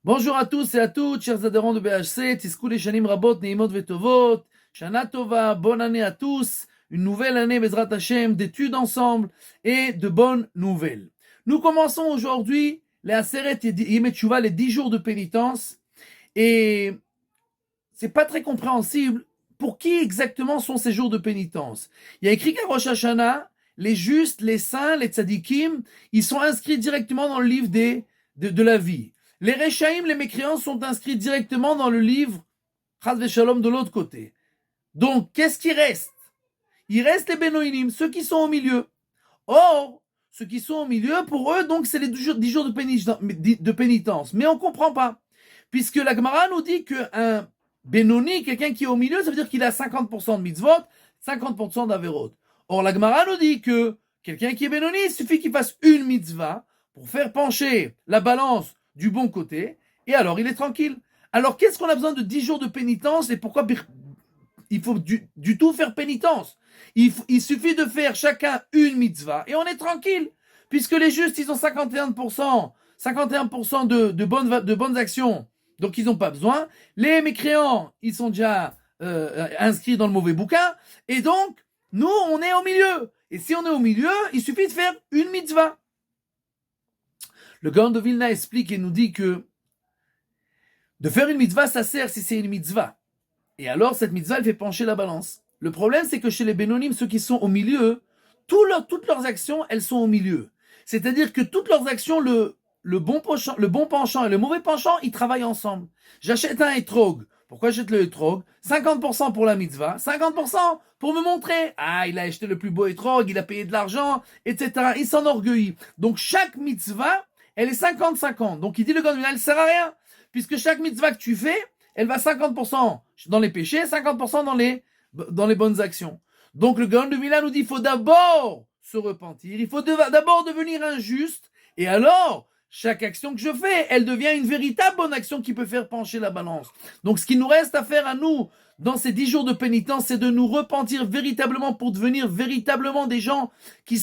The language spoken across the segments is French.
Bonjour à tous et à toutes, chers adhérents de BHC, Tizkou les Shanim Rabot, Neimot Vetovot, Shana Tova, bonne année à tous, une nouvelle année, Bezrat Hashem, d'études ensemble et de bonnes nouvelles. Nous commençons aujourd'hui les Aseret Yemei Teshuvah, les 10 jours de pénitence, et c'est pas très compréhensible pour qui exactement sont ces jours de pénitence. Il y a écrit qu'à Rosh Hashanah, les justes, les saints, les tzadikim, ils sont inscrits directement dans le livre de la vie. Les Rechaïm, les mécréants, sont inscrits directement dans le livre Chas Veshalom de l'autre côté. Donc, qu'est-ce qui reste? Il reste les Benoïnim, ceux qui sont au milieu. Or, ceux qui sont au milieu, pour eux, donc, c'est les 10 jours de pénitence. Mais on ne comprend pas. Puisque la Gemara nous dit qu'un Benoni, quelqu'un qui est au milieu, ça veut dire qu'il a 50% de mitzvot, 50% d'averot. Or, la Gemara nous dit que quelqu'un qui est Benoni, il suffit qu'il fasse une mitzvah pour faire pencher la balance du bon côté, et alors il est tranquille. Alors qu'est-ce qu'on a besoin de 10 jours de pénitence et pourquoi il faut du tout faire pénitence? Il suffit de faire chacun une mitzvah et on est tranquille. Puisque les justes, ils ont 51%, 51% de bonnes actions, donc ils n'ont pas besoin. Les mécréants, ils sont déjà inscrits dans le mauvais bouquin, et donc, nous, on est au milieu. Et si on est au milieu, il suffit de faire une mitzvah. Le Gaon de Vilna explique et nous dit que de faire une mitzvah, ça sert si c'est une mitzvah. Et alors, cette mitzvah, elle fait pencher la balance. Le problème, c'est que chez les Bénonim, ceux qui sont au milieu, toutes leurs actions, elles sont au milieu. C'est-à-dire que toutes leurs actions, le bon penchant et le mauvais penchant, ils travaillent ensemble. J'achète un etrog. Pourquoi j'achète le etrog? 50% pour la mitzvah, 50% pour me montrer. Ah, il a acheté le plus beau etrog, il a payé de l'argent, etc. Il s'enorgueillit. Donc, chaque mitzvah, elle est 50-50. Donc, il dit le Gaon, elle sert à rien. Puisque chaque mitzvah que tu fais, elle va 50% dans les péchés, 50% dans les bonnes actions. Donc le Gaon de Vilna nous dit, il faut d'abord se repentir, il faut d'abord devenir injuste, et alors, chaque action que je fais, elle devient une véritable bonne action qui peut faire pencher la balance. Donc ce qui nous reste à faire à nous, dans ces 10 jours de pénitence, c'est de nous repentir véritablement pour devenir véritablement des gens qui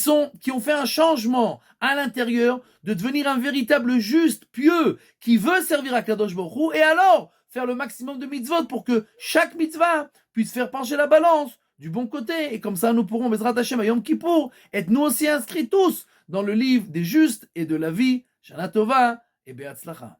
ont fait un changement à l'intérieur, de devenir un véritable juste, pieux, qui veut servir à Kadosh Baruch Hu, et alors, faire le maximum de mitzvot pour que chaque mitzvah puisse faire pencher la balance du bon côté. Et comme ça, nous pourrons, Bezrat Hashem, à Yom Kippour, être nous aussi inscrits tous dans le livre des justes et de la vie. Shana Tova et Be'atzlacha.